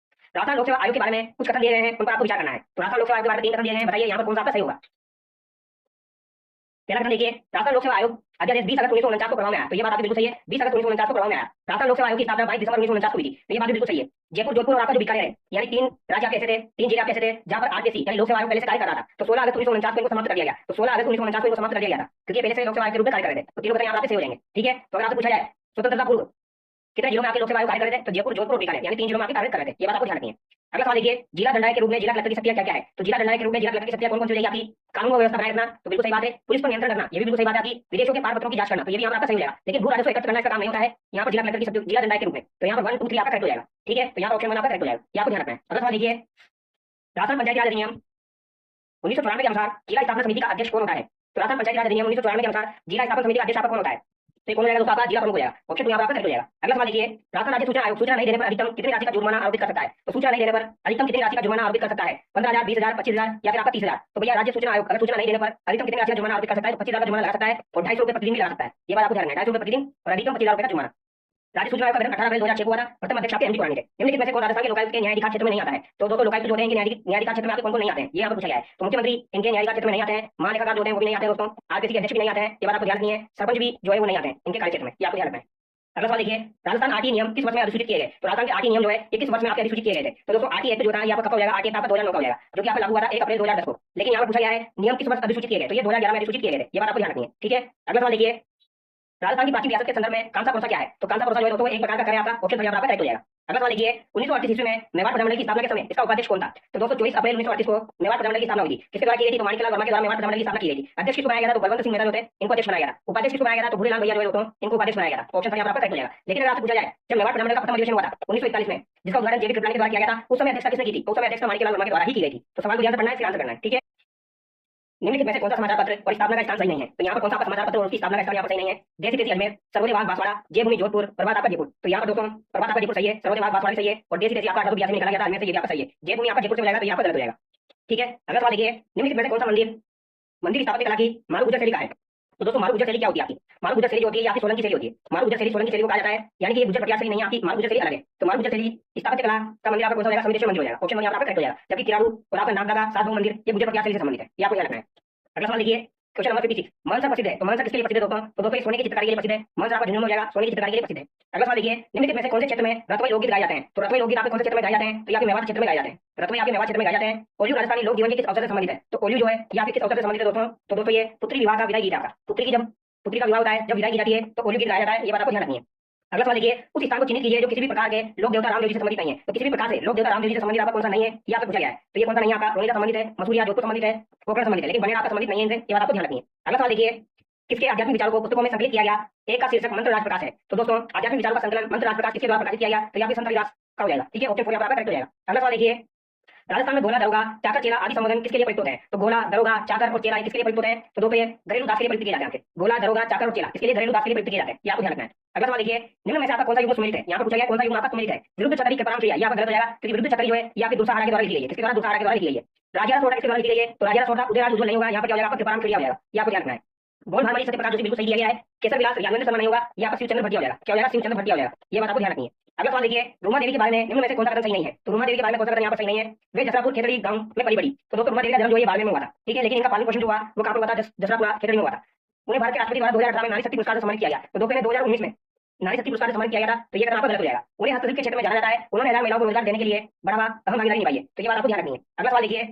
राजस्थान लोक सेवा आयोग के बारे में कुछ कथन दिए गए हैं, उन पर आपको विचार करना है। तो राजस्थान लोक सेवा आयोग के बारे में 3 कथन दिए गए हैं, बताइए यहाँ पर कौन सा आपका सही होगा? पहला कथन देखिए, राजस्थान लोक सेवा आयोग अध्यादेश 20 अगस्त 1949 को प्रभाव में आया, तो ये बात आपकी बिल्कुल सही है, 20 अगस्त 1949 को प्रभाव में आया। राजस्थान लोक सेवा आयोग की स्थापना 22 दिसंबर 1949 को हुई थी, तो ये बात भी बिल्कुल सही है। जयपुर, जोधपुर और आपका जो बीकानेर है, यानी 3 राज्य आपके ऐसे थे, 3 जिले आपके ऐसे थे जहां पर आरटीसी यानी लोक सेवा आयोग पहले से कार्य कर रहा था, तो 16 अगस्त 1949 को इनको समाप्त कर दिया गया, तो 16 अगस्त 1949 को इनको समाप्त कर दिया गया था, क्योंकि पहले से लोक सेवा आयोग के रूप में कार्य कर रहे थे। तो तीनों कथन यहाँ आपके सही हो जाएंगे, ठीक है। तो अगर आपसे पूछा जाए स्वतंत्रता पूर्व कितने जिलों में आपके लोक सेवा आयोग कार्य कर रहे थे? तो जयपुर, जोधपुर और बीकानेर यानी 3 जिलों में आपके कार्य कर रहे थे, ये बात आपको ध्यान रखनी है। अगला सवाल देखिए, जिला दंडाधिकारी के रूप में जिला कलेक्टर की शक्तियां क्या क्या है? तो जिला दंडाधिकारी के रूप में जिला कलेक्टर की शक्तियां कौन कौन सी हो जाएगी आपकी? कानून और व्यवस्था बनाए रखना, तो बिल्कुल सही बात है। पुलिस पर नियंत्रण रखना, ये भी बिल्कुल सही बात है आपकी। विदेशों के पारपत्रों की जांच करना, तो ये भी यहाँ पर आपका सही हो जाएगा। लेकिन भू राजस्व एकत्र करना इसका काम नहीं होता है, यहाँ पर जिला कलेक्टर की शक्ति जिला दंडाधिकारी के रूप में, तो यहाँ पर 1 2 3 आपका करेक्ट हो जाएगा, ठीक है। तो यहाँ पर ऑप्शन 1 आपका करेक्ट हो जाएगा, ये आपको ध्यान रखना है। अगला सवाल देखिए, राजस्थान पंचायती राज अधिनियम 1994 के अनुसार जिला स्थापना समिति का अध्यक्ष कौन होता है? तो राजस्थान पंचायती राज अधिनियम 1994 के अनुसार जिला स्थापना समिति का अध्यक्ष आपका कौन होता है? तो कौन हो जाएगा दोस्तों? आपका जिला प्रमुख हो जाएगा, ऑप्शन 2 यहाँ पर आपका करेक्ट हो जाएगा। अगला सवाल देखिए, राजस्थान राज्य सूचना आयोग सूचना नहीं देने पर अधिकतम कितनी राशि का जुर्माना आरोपित कर सकता है? तो सूचना नहीं देने पर अधिकतम कितनी राशि का जुर्माना आरोपित कर सकता है? 15,000, 20,000, 25,000 या फिर आपका 30,000? तो भैया राज्य सूचना आयोग अगर सूचना नहीं देने पर अधिकतम कितनी राशि का जुर्माना आरोपित कर सकता है? तो 25,000 का जुर्माना लगा सकता है और 250 रुपए प्रतिदिन भी लगा सकता है, ये बात आपको ध्यान रखना है, 250 रुपए प्रतिदिन और अधिकतम 25,000 रुपए का जुर्माना। राज्य सूचना आयोग का गठन 18 अप्रैल 2006 को हुआ था। प्रथम अध्यक्ष आपके एमडी कुरानी थे। निम्नलिखित में से कौन राजस्थान के लोकायुक्त के न्यायाधिकार क्षेत्र में नहीं आता है? तो दोस्तों लोकायुक्त जो होते हैं इनके न्यायाधिकार क्षेत्र में आपके कौन-कौन नहीं आते हैं, ये यहाँ पर पूछा गया है। तो मुख्यमंत्री इनके न्यायाधिकार क्षेत्र में नहीं आते हैं, महालेखाकार जो होते हैं वो भी नहीं आते हैं दोस्तों, आरपीसी के अध्यक्ष भी नहीं आते हैं, ये बात आपको ध्यान रखनी है। सरपंच भी जो है वो नहीं आते हैं इनके कार्य क्षेत्र में, ये आपको ध्यान रखना है। अगला सवाल देखिए, राजस्थान आरटी नियम किस वर्ष में अधिसूचित किए गए? तो राजस्थान के आरटी नियम जो है ये किस वर्ष में आपके अधिसूचित किए गए थे? तो दोस्तों आरटी एक्ट जो था ये आपका कब हो जाएगा? आरटी एक्ट आपका 2009 का हो जाएगा, जो कि आपका लागू हुआ था 1 अप्रैल 2010 को। लेकिन यहाँ पर पूछा गया है नियम किस वर्ष अधिसूचित किए गए? तो ये 2011 में अधिसूचित किए गए थे, ये बात आपको ध्यान रखनी है, ठीक है। अगला सवाल देखिए, राजस्थान की प्राचीन रियासत के संदर्भ में कांसा प्रोसा क्या है? तो कांसा प्रोसा जो है दोस्तों एक प्रकार का करे आपका ऑप्शन यहाँ पर आपका करेक्ट हो जाएगा। अगला सवाल देखिए, 1938 ईस्वी में मेवाड़ प्रजामंडल की स्थापना के समय इसका उपाध्यक्ष कौन था? तो दोस्तों 24 अप्रैल 1938 को मेवाड़ प्रजामंडल की स्थापना हुई थी। किसके द्वारा की गई थी? तो माणिकलाल वर्मा के द्वारा मेवाड़ प्रजामंडल की स्थापना की गई थी। अध्यक्ष किसको बनाया गया था? तो बलवंत सिंह मेहता जो थे इनको अध्यक्ष बनाया गया था। उपाध्यक्ष किसको बनाया गया था? तो भूरीलाल भैया जो है दोस्तों इनको उपाध्यक्ष बनाया गया था। ऑप्शन यहाँ पर आपका करेक्ट हो जाएगा। लेकिन अगर आपसे पूछा जाए जब मेवाड़ प्रजामंडल का प्रथम अधिवेशन हुआ था 1941 में, जिसका उद्घाटन जेबी कृपलानी के द्वारा किया गया था, उस समय अध्यक्षता किसने की थी? उस समय अध्यक्षता माणिकलाल वर्मा के द्वारा ही की गई थी। तो सवाल को ध्यान से पढ़ना है, इसका आंसर करना है, ठीक है। निम्नलिखित में से कौन सा समाचार पत्र और स्थापना का स्थान सही नहीं है? तो यहाँ पर कौन सा आपका समाचार पत्र और उसकी स्थापना का स्थान यहाँ पर सही नहीं है? देसी देसी अजमेर, सर्वोदय वाघ बांसवाड़ा, जय भूमि जोधपुर, प्रभात आपका जयपुर। तो यहाँ पर दोस्तों प्रभात आपका जयपुर सही है, सर्वोदय वाघ बांसवाड़ा सही है, और देसी देसी आपका 1882 में निकाला गया था अजमेर से, ये भी आपका सही है। जय भूमि आपका जयपुर से हो जाएगा, तो यहाँ पर गलत हो जाएगा, ठीक है। अगला सवाल देखिए, निम्नलिखित में से कौन सा मंदिर स्थापत्य कला की मारू गुजर शैली का है? तो दोस्तों मारू गुजर शैली क्या होती है आपकी? मारू गुजर शैली जो होती है ये आपकी सोलंकी शैली होती है। मारू गुजर शैली को कहा जाता है, यानी कि ये गुजर पटियाला शैली नहीं है आपकी, मारू गुजर शैली अलग है। तो मारू गुजर शैली स्थापत्य कला का मंदिर आपका कौन सा हो जाएगा? समितेश्वर मंदिर हो जाएगा, ऑप्शन यहाँ पर आपका करेक्ट हो जाएगा। जबकि किरारू और आपका नागदागा सात मंदिर ये गुजर पटियाला शैली से संबंधित है, ये आपको ध्यान रखना है। अगला सवाल देखिए, क्वेश्चन नंबर 56, मानसा प्रसिद्ध है, तो मानसा किसके लिए प्रसिद्ध है दोस्तों? तो दोस्तों सोने की चित्रकारी के लिए प्रसिद्ध है, मानसा आपका झुंझुनू हो जाएगा, सोने की चित्रकारी के लिए प्रसिद्ध है। अगला सवाल देखिए, निम्नलिखित में से कौन से क्षेत्र में रतवई लोकगीत गाए जाते हैं? तो रतवई लोकगीत आपके कौन से क्षेत्र में गाए जाते हैं? तो ये आपके मेवाड़ क्षेत्र में गाए जाते हैं। रतवई आपके मेवाड़ क्षेत्र में गाए जाते हैं। ओलियो राजस्थानी लोक जीवन के किस अवसर से संबंधित है? तो ओलियो जो है ये आपके किस अवसर से संबंधित है दोस्तों? तो दोस्तों ये पुत्री विवाह का विदाई गीत आपका, पुत्री का विवाह होता है, जब विदाई की जाती है तो ओलियो गीत गाया जाता है, ये बात आपको ध्यान रखनी है। अगला सवाल देखिए, उस स्थान को चिन्हित कीजिए जो किसी भी प्रकार के लोक देवता रामदेव जी से संबंधित नहीं है। तो किसी भी प्रकार से लोक देवता रामदेव जी से संबंधित आपका कौन सा नहीं है, ये आपको पूछा गया है। तो ये कौन सा नहीं है आपका? रोहिणी से संबंधित है, मसूरिया जोधपुर संबंधित है, पोखरण संबंधित है, लेकिन बनेर आपका संबंधित नहीं है इनसे, ये बात आपको ध्यान रखनी है। अगला सवाल देखिए, किसके आध्यात्मिक विचारों को पुस्तकों में संकलित किया गया? एक का शीर्षक मंत्र राज प्रकाश है। तो दोस्तों आध्यात्मिक विचारों का संकलन मंत्र राज प्रकाश किसके द्वारा प्रकाशित किया गया? तो यहाँ पे संत रविदास का हो जाएगा, ठीक है, ऑप्शन 4 यहाँ पर आपका करेक्ट हो जाएगा। अगला सवाल देखिए, राजस्थान में गोला, दरोगा, चाकर, चेला आदि संबोधन किसके लिए प्रयुक्त होते हैं? तो गोला, दरोगा, चाकर और चेला किसके लिए प्रयुक्त होते हैं? तो दोस्तों ये घरेलू दास के लिए प्रयुक्त किए जाते हैं। गोला, दरोगा, चाकर और चेला इसके लिए घरेलू दास के लिए प्रयुक्त किए जाते हैं, ये आपको ध्यान रखना है। अगला सवाल देखिए, निम्न में से आपका कौन सा युग सुमेलित है? यहाँ पर पूछा गया कौन सा युग आपका सुमेलित है? विरुद्ध छतरी के परम क्रिया, यहाँ पर गलत हो जाएगा, क्योंकि विरुद्ध छतरी जो है ये आपकी दूसरा हारा के द्वारा लिखी गई है। किसके द्वारा? दूसरा हारा के द्वारा लिखी गई है। राजा सोटा किसके द्वारा लिखी गई है? तो राजा सोटा उदयराज उज्जवल नहीं होगा, यहाँ पर क्या हो जाएगा? आपका कृपाराम क्रिया हो जाएगा, ये आपको ध्यान रखना है। बोल भाई सत्यप्रकाश जोशी बिल्कुल सही दिया गया है। केसर विलास यादवेंद्र शर्मा नहीं होगा, यहाँ पर शिवचंद्र भट्टिया हो जाएगा, क्या हो जाएगा? शिवचंद्र भट्टिया हो जाएगा, ये बात आपको ध्यान रखनी है। अगला सवाल देखिए, रूमा देवी के बारे में निम्न में से कौन सा कथन सही नहीं है? तो रूमा देवी के बारे में कौन सा कथन यहाँ पर सही नहीं है? वे जसरापुर खेतड़ी गांव में पली बड़ी। तो दोस्तों रूमा देवी का जन्म जो है बाड़मेर में हुआ था, ठीक है, लेकिन इनका पालन पोषण जो हुआ वो कहाँ पर हुआ था? जसरापुर खेतड़ी में हुआ था। उन्हें भारत के राष्ट्रपति द्वारा 2018 में नारी शक्ति पुरस्कार से सम्मानित किया गया। तो दोस्तों 2019 में नारी शक्ति पुरस्कार से सम्मानित किया गया था, तो ये कथन आपका गलत हो जाएगा। उन्हें हस्तशिल्प के क्षेत्र में जाना जाता है, उन्होंने 1000 महिलाओं को रोजगार देने के लिए बढ़ावा अहम भागीदारी निभाई है, तो ये बात आपको ध्यान रखनी है। अगला सवाल देखिए,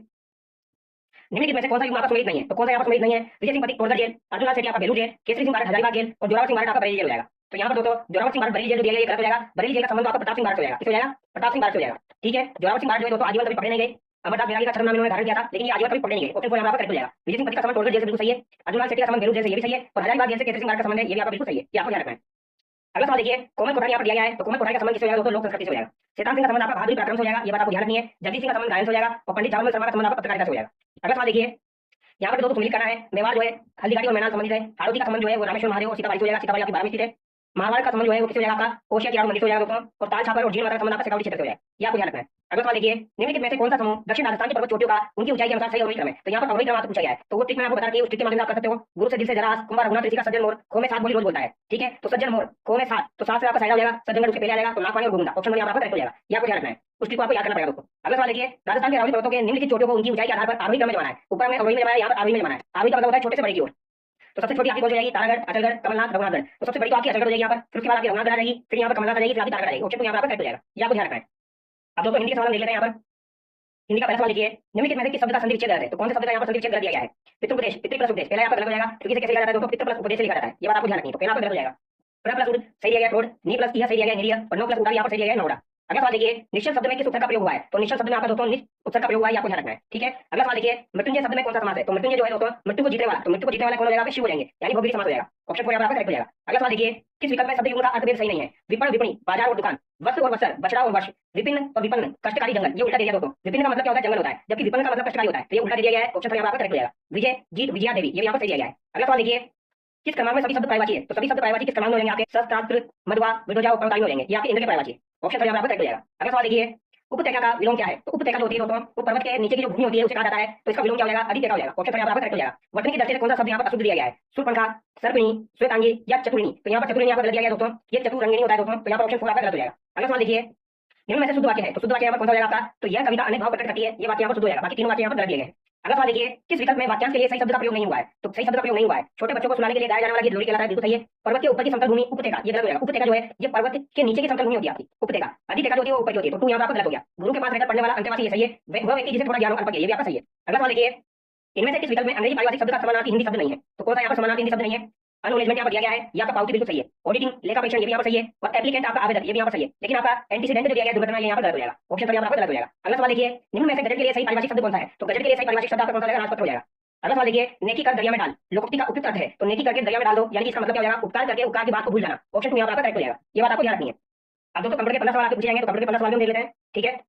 निम्नलिखित में से कौन सा युग आपका सम्मिलित नहीं है? तो कौन सा यहाँ पर सम्मिलित नहीं है? विजय सिंह पति टोडगढ़ जेल, अर्जुन लाल सेठी आपका बेलूर जेल, केसरी सिंह भारत हजारीबाग जेल और जोरावर सिंह भारत आपका बरेली जेल हो जाएगा। तो यहाँ पर दोस्तों जोरावर सिंह भारत बरेली जेल जो दिया गया गलत हो जाएगा। बरेली जेल का संबंध आपका प्रताप सिंह भारत हो जाएगा, किस हो जाएगा? प्रताप सिंह भारत हो जाएगा, ठीक है। जोरावर सिंह भारत जो है दोस्तों आजीवन कभी पकड़े नहीं गए, अमरदास बैरागी का छद्म नाम इन्होंने धारण किया था, लेकिन ये आजीवन कभी पकड़े नहीं गए, ऑप्शन 4 यहाँ पर करेक्ट हो जाएगा। विजय सिंह पति का संबंध टोडगढ़ जेल से बिल्कुल सही है, अर्जुन लाल सेठी का संबंध बेलूर जेल से ये भी सही है, और हजारीबाग जेल से केसरी सिंह भारत का संबंध है, ये भी आपका बिल्कुल सही है, ये आपको ध्यान रखना है। अगला सवाल देखिए, कोमल कोठारी यहाँ पर दिया गया है, तो कोमल कोठारी का संबंध किससे हो जाएगा दोस्तों? लोक संस्कृति से हो जाएगा। शैतान सिंह का संबंध आपका बहादुरी पराक्रम से हो जाएगा, ये बात आपको ध्यान रखनी है। जगदीश सिंह का संबंध गायन से हो जाएगा, और पंडित जावल शर्मा का संबंध आपका पत्रकारिता से हो जाएगा। अगला सवाल देखिए, यहाँ पर दोस्तों सम्मिलित करना है, मेवाड़ जो है हल्दीघाटी और मैनाल संबंधित है, हाड़ौती का संबंध जो है वो रामेश्वर महादेव और सीताबाई से हो जाएगा, सीताबाई आपकी 12 में स्थित है। महावाड़ का संबंध जो है वो किससे हो जाएगा? आपका कोशिया किराड़ मंदिर से हो जाएगा दोस्तों, और ताल छापर और झील माता का संबंध आपका शेखावटी क्षेत्र से हो जाएगा, ये आपको ध्यान रखना है। अगला सवाल देखिए, निम्नलिखित में से कौन सा समूह दक्षिण राजस्थान की पर्वत चोटियों का उनकी ऊंचाई के अनुसार सही अवरोही क्रम है? तो यहाँ पर अवरोही क्रम आपको पूछा गया है, तो वो ट्रिक मैं आपको बता रही हूँ, उस ट्रिक के माध्यम से आप कर सकते हो। गुरु से दिल से जरास, कुंभा रघुनाथ ऋषि का सज्जन मोर, खो में 7 बोली रोज बोलता है, ठीक है। तो सज्जन मोर, खो में 7, तो 7 से आपका साइड हो जाएगा, सज्जन उसके पहले आ जाएगा, तो नागपानी और गोविंदा, ऑप्शन 1 यहाँ पर करेक्ट हो जाएगा, ये आपको ध्यान रखना है। उस ट्रिक को आपको याद करना पड़ेगा दोस्तों। अगला सवाल देखिए, राजस्थान के अरावली पर्वतों के निम्नलिखित चोटियों को उनकी ऊंचाई के आधार पर आरोही क्रम में जमाना है। ऊपर में अवरोही में जमाना है, यहाँ पर आरोही में जमाना है। आरोही का मतलब होता है छोटे से बड़े की ओर। तो सबसे छोटी आपकी कौन सी हो जाएगी? तारागढ़, अचलगढ़, कमलनाथ, रघुनाथगढ़। तो सबसे बड़ी तो आपकी अचलगढ़ हो जाएगी यहाँ पर, फिर उसके बाद आपकी रघुनाथगढ़ आ जाएगी, फिर यहाँ पर कमलनाथ आ जाएगी, फिर आपकी तारागढ़ आ जाएगी, ऑप्शन 2 यहाँ पर करेक्ट हो जाएगा, ये आपको ध्यान रखना है। अब दोस्तों हिंदी के सवाल देख लेते हैं। यहाँ पर हिंदी का पहला सवाल देखिए, निम्नलिखित में से किस शब्द का संधि विच्छेद है? तो कौन से शब्द का यहाँ पर संधि विच्छेद कर दिया गया है? पितृ उपदेश, पितृ प्लस उपदेश, पहला यहाँ पर गलत हो जाएगा, क्योंकि इसे कैसे लिखा जाता है दोस्तों? पितृ प्लस उपदेश से लिखा जाता है, ये बात आपको ध्यान रखनी है। तो पहला पर गलत हो जाएगा। प्र प्लस उड सही दिया गया प्रोड, नी प्लस इह सही दिया गया निरिय, और नो प्लस उड़ा यहाँ पर सही दिया गया नोड़ा। अगला सवाल देखिए, निश्चल शब्द में किस उत्तर का प्रयोग हुआ है? तो निश्चल शब्द में आपका दोस्तों निश्चल उत्तर का प्रयोग हुआ है, आपको ध्यान रखना है, ठीक है। अगला सवाल देखिए, मृत्युंजय शब्द में कौन सा समास है? तो मृत्युंजय जो है दोस्तों मृत्यु को जीतने वाला, तो मृत्यु को जीतने वाला कौन हो जाएगा? शिव हो जाएंगे, यानी भौगोलिक समास हो जाएगा, ऑप्शन 4 यहाँ पर करेक्ट हो जाएगा। अगला सवाल देखिए, किस विकल्प में शब्द युग्म का अर्थभेद सही नहीं है? विपण विपणी, बाजार और दुकान, वस्त्र और वस्त्र, बछड़ा और वर्ष, विपिन और विपन्न, कष्टकारी जंगल, ये उल्टा दे दिया दोस्तों। विपिन का मतलब क्या होता है? जंगल होता है, जबकि विपन्न का मतलब कष्टकारी होता है, तो ये उल्टा दे दिया गया है, ऑप्शन 4 यहाँ पर करेक्ट हो जाएगा। विजय, जीत, विजया देवी, ये यहाँ पर सही दिया गया है। अगला सवाल देखिए, किस क्रम में सभी शब्द पर्यायवाची है? तो सभी शब्द पर्यायवाची किस क्रम में हो जाएंगे? आपके शस्त्रास्त्र, मधुआ, विदोजा और कर्मचारी हो जाएंगे, ये आपके इंद्र के पर्यायवाची, ऑप्शन 4 यहाँ पर करेक्ट हो जाएगा। अगला सवाल देखिए, उपत्यका का विलोम क्या है? तो उपत्यका जो होती है दोस्तों, वो पर्वत के नीचे की जो भूमि होती है उसे कहा जाता है। तो इसका विलोम क्या हो जाएगा? अधित्यका हो जाएगा। ऑप्शन यहाँ पर आपका करेक्ट हो जाएगा। वर्तनी की दृष्टि से कौन सा शब्द यहाँ पर अशुद्ध दिया गया है? शूर्पणखा, सर्पिणी, श्वेतांगी या चतुर्णी? तो यहाँ पर चतुर्णी यहाँ पर गलत दिया गया दोस्तों, ये चतुरंगिनी होता है दोस्तों। तो यहाँ पर ऑप्शन 4 आपका गलत हो जाएगा। अगला सवाल देखिए, निम्न में से शुद्ध वाक्य है, तो शुद्ध वाक्य यहाँ पर कौन सा हो जाएगा आपका? तो यह कविता अनेक भाव प्रकट करती है, ये वाक्य यहाँ पर शुद्ध हो जाएगा। बाकी तीनों वाक्य यहाँ पर गलत दिए गए हैं। अगला सवाल देखिए, किस विकल्प में वाक्यांश के लिए सही शब्द का प्रयोग नहीं हुआ है? तो सही शब्द का प्रयोग नहीं हुआ है। छोटे बच्चों को सुनाने के लिए गाया जाने वाला गीत लोरी कहलाता है, बिल्कुल सही है। पर्वत के ऊपर की समतल भूमि उपत्यका, ये गलत हो जाएगा। उपत्यका जो है ये पर्वत के नीचे की समतल भूमि होती है आपकी उपत्यका। अधित्यका जो होती है वो ऊपर की होती है, तो 2 यहाँ पर आपका गलत हो गया। गुरु के पास रहकर पढ़ने वाला अंतेवासी, ये सही है। वह व्यक्ति जिसे थोड़ा ज्ञान हो, अल्पज्ञ, ये भी आपका सही है। अगला सवाल देखिए, इनमें से किस विकल्प में अंग्रेजी पारिभाषिक शब्द का समानार्थी हिंदी शब्द नहीं है? तो कौन सा यहाँ पर समानार्थी हिंदी शब्द नहीं है? अनोलेजमेंट यहाँ पर दिया गया है, ये आपका पावती बिल्कुल सही है। ऑडिटिंग, लेखा परीक्षण, ये भी यहाँ पर सही है। और एप्लीकेंट आपका आवेदक, ये भी यहाँ पर सही है। लेकिन आपका एंटीसीडेंट जो दिया गया दुर्घटना, ये यहाँ पर गलत हो जाएगा। ऑप्शन पर यहाँ पर गलत हो जाएगा। अगला सवाल देखिए, निम्न में से गजट के लिए सही पारिभाषिक शब्द कौन सा है? तो गजट के लिए सही पारिभाषिक शब्द आपका कौन सा हो जाएगा? राजपत्र हो जाएगा। अगला सवाल देखिए, नेकी कर दरिया में डाल, लोकोक्ति का उपयुक्त अर्थ है। तो नेकी करके दरिया में डाल दो, यानी कि इसका मतलब क्या हो जाएगा? उपकार करके उपकार की बात को भूल जाना। ऑप्शन 2 यहाँ पर आपका करेक्ट हो जाएगा। ये बात आपको ध्यान रखनी है। अब दोस्तों कंप्यूटर के 15 सवाल आपके पूछे जाएंगे, तो कंप्यूटर के 15 सवाल भी हम देख लेते हैं, ठीक है।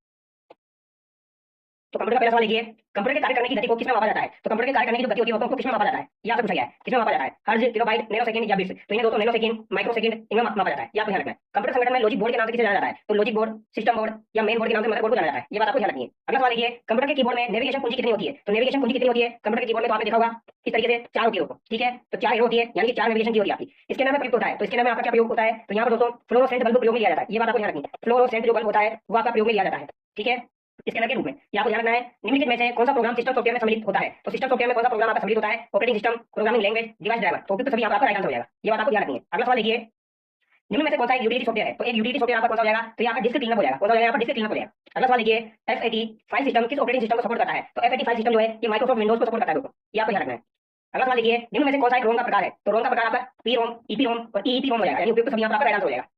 तो कंप्यूटर का पहला सवाल लिखिए, कंप्यूटर के कार्य करने की गति को किसमें मापा जाता है? तो कंप्यूटर के कार्य करने की जो गति होती है उसको किसमें मापा जाता है? ये आपसे पूछा गया है, किसमें मापा जाता है? हर्ज, किलोबाइट, नैनो सेकंड या बिट्स? तो इन्हें दोस्तों नैनो सेकंड, माइक्रो सेकंड, इनमें मापा जाता है, ये आपको ध्यान रखना है। कंप्यूटर संगठन में लॉजिक बोर्ड के नाम से किसे जाना जाता है? तो लॉजिक बोर्ड, सिस्टम बोर्ड या मेन बोर्ड के नाम से मदरबोर्ड को जाना जाता है, ये बात आपको ध्यान रखनी है। अगला सवाल लिखिए, कंप्यूटर के कीबोर्ड में नेविगेशन कुंजी कितनी होती है? तो नेविगेशन कुंजी कितनी होती है कंप्यूटर के कीबोर्ड में? तो आपने देखा होगा इस तरीके से 4 होती है दोस्तों, ठीक है। तो 4 एरो होती है, यानी कि 4 नेविगेशन की होती है आपकी। इसके नाम में प्रयुक्त होता है, तो इसके नाम में आपका क्या प्रयोग होता है? तो यहाँ पर दोस्तों फ्लोरोसेंट बल्ब प्रयोग में लिया जाता है, ये बात आपको ध्यान रखनी है। फ्लोरोसेंट जो बल्ब होता है वो आपका प्रयोग में लिया जाता है, ठीक है, स्कैनर के रूप में। ये आपको ध्यान रखना है। निम्नलिखित में से कौन सा प्रोग्राम सिस्टम सॉफ्टवेयर में सम्मिलित होता है? तो सिस्टम सॉफ्टवेयर में कौन सा प्रोग्राम आपका सम्मिलित होता है? Operating system, programming language, device driver. तो उपयुक्त सभी यहाँ पर आपका राइट आंसर हो जाएगा, ये बात आपको ध्यान रखनी है। अगला सवाल देखिए, निम्न में से कौन सा एक यूटिलिटी सॉफ्टवेयर है? तो एक यूटिलिटी सॉफ्टवेयर आपका कौन सा हो जाएगा? तो यहाँ पर डिस्क क्लीनअप हो जाएगा। कौन सा हो जाएगा? यहाँ पर डिस्क क्लीनअप हो जाएगा। अगला सवाल देखिए, FAT फाइल सिस्टम किस ऑपरेटिंग सिस्टम को सपोर्ट करता है? तो FAT फाइल सिस्टम जो है ये माइक्रोसॉफ्ट विंडोज को सपोर्ट करता है दोस्तों, ये आपको ध्यान रखना है। अगला सवाल देखिए, निम्न में से कौन सा एक रोम का प्रकार है? तो रोम का प्रकार आपका PROM, EPROM और EEPROM हो जाएगा, यानी उपयुक्त सभी यहाँ पर आपका राइट आंसर हो जाएगा।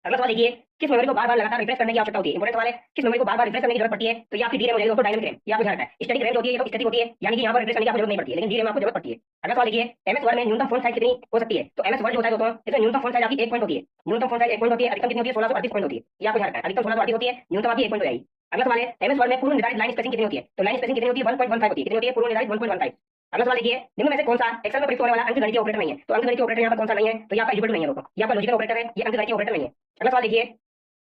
अगला सवाल देखिए, किस मेमोरी को बार-बार लगातार रिफ्रेश करने की आवश्यकता होती है? इंपॉर्टेंट सवाल है, किस मेमोरी को बार-बार रिफ्रेश करने की जरूरत पड़ती है? तो ये आपकी DRAM हो जाएगी दोस्तों, डायनेमिक रैम, ये आपको ध्यान रखना है। स्टैटिक रैम जो होती है ये तो स्टैटिक होती है, यानी कि यहाँ पर रिफ्रेश करने की आपको जरूरत नहीं पड़ती है, लेकिन DRAM में आपको जरूरत पड़ती है। अगला सवाल देखिए, MS वर्ड में न्यूनतम फॉन्ट साइज कितनी हो सकती है? तो MS वर्ड जो होता है दोस्तों, इसमें न्यूनतम फॉन्ट साइज आपकी 1 पॉइंट होती है। न्यूनतम फॉन्ट साइज 1 पॉइंट होती है, अधिकतम कितनी होती है? 1638 पॉइंट होती है, ये आपको ध्यान रखना है। अधिकतम 1638 होती है, न्यूनतम आपकी 1 पॉइंट हो जाएगी। अगला सवाल है, MS वर्ड में पूर्व निर्धारित लाइन स्पेसिंग कितनी होती है? तो लाइन स्पेसिंग कितनी होती है? 1.15 होती है। कितनी होती है? पूर्व निर्धारित 1.15। अगला सवाल देखिए, निम्न में से कौन सा एक्सेल में प्रयुक्त होने वाला अंकगणितीय ऑपरेटर नहीं है? तो अंकगणितीय ऑपरेटर यहाँ पर कौन सा नहीं है? तो यहाँ पर एल्जेब्रा नहीं है दोस्तों, यहाँ पर लॉजिकल ऑपरेटर है, ये अंकगणितीय ऑपरेटर नहीं है। अगला सवाल देखिए,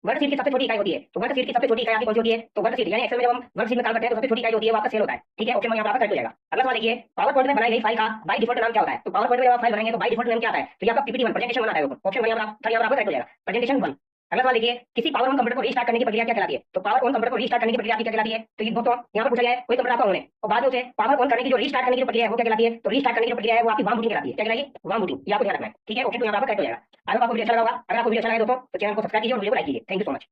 वर्कशीट की सबसे छोटी इकाई होती है, तो वर्कशीट की सबसे छोटी इकाई आपकी कौन सी होती है? तो वर्कशीट, यानी एक्सेल में जब हम वर्कशीट में काम करते हैं तो सबसे छोटी इकाई होती है वो आपका सेल होता है, ठीक है। ऑप्शन में यहाँ पर आपका करेक्ट हो जाएगा। अगला सवाल देखिए, पावर पॉइंट में बनाई गई फाइल का बाय डिफॉल्ट नाम क्या होता है? तो पावर पॉइंट में जब आप फाइल बनाएंगे तो बाय डिफॉल्ट नाम क्या आता है? तो ये आपका PPT1 प्रेजेंटेशन 1 आता है दोस्तों। ऑप्शन में यहाँ पर आपका करेक्ट हो जाएगा, प्रेजेंटेशन 1। अगला सवाल देखिए, किसी पावर ऑन कंप्यूटर को रीस्टार्ट करने की प्रक्रिया क्या कहलाती है? तो पावर ऑन कंप्यूटर को रीस्टार्ट करने की प्रक्रिया क्या कहलाती है? तो ये दोस्तों यहाँ पर पूछा गया है, कोई कंप्यूटर आपका ऑन है और बाद में उसे पावर ऑन करने की जो रीस्टार्ट करने की प्रक्रिया है वो क्या कहलाती है? तो रीस्टार्ट करने की प्रक्रिया है वो आपकी वार्म बूटिंग कहलाती है। क्या कहलाएगी? वार्म बूटिंग, ये आपको ध्यान रखना है, ठीक है। ऑप्शन 2 यहाँ पर करेक्ट हो जाएगा। अगर आपको वीडियो अच्छा लगा होगा, अगर आपको वीडियो अच्छा लगा दोस्तों तो चैनल को सब्सक्राइब कीजिए और वीडियो को लाइक कीजिए। Thank you so much.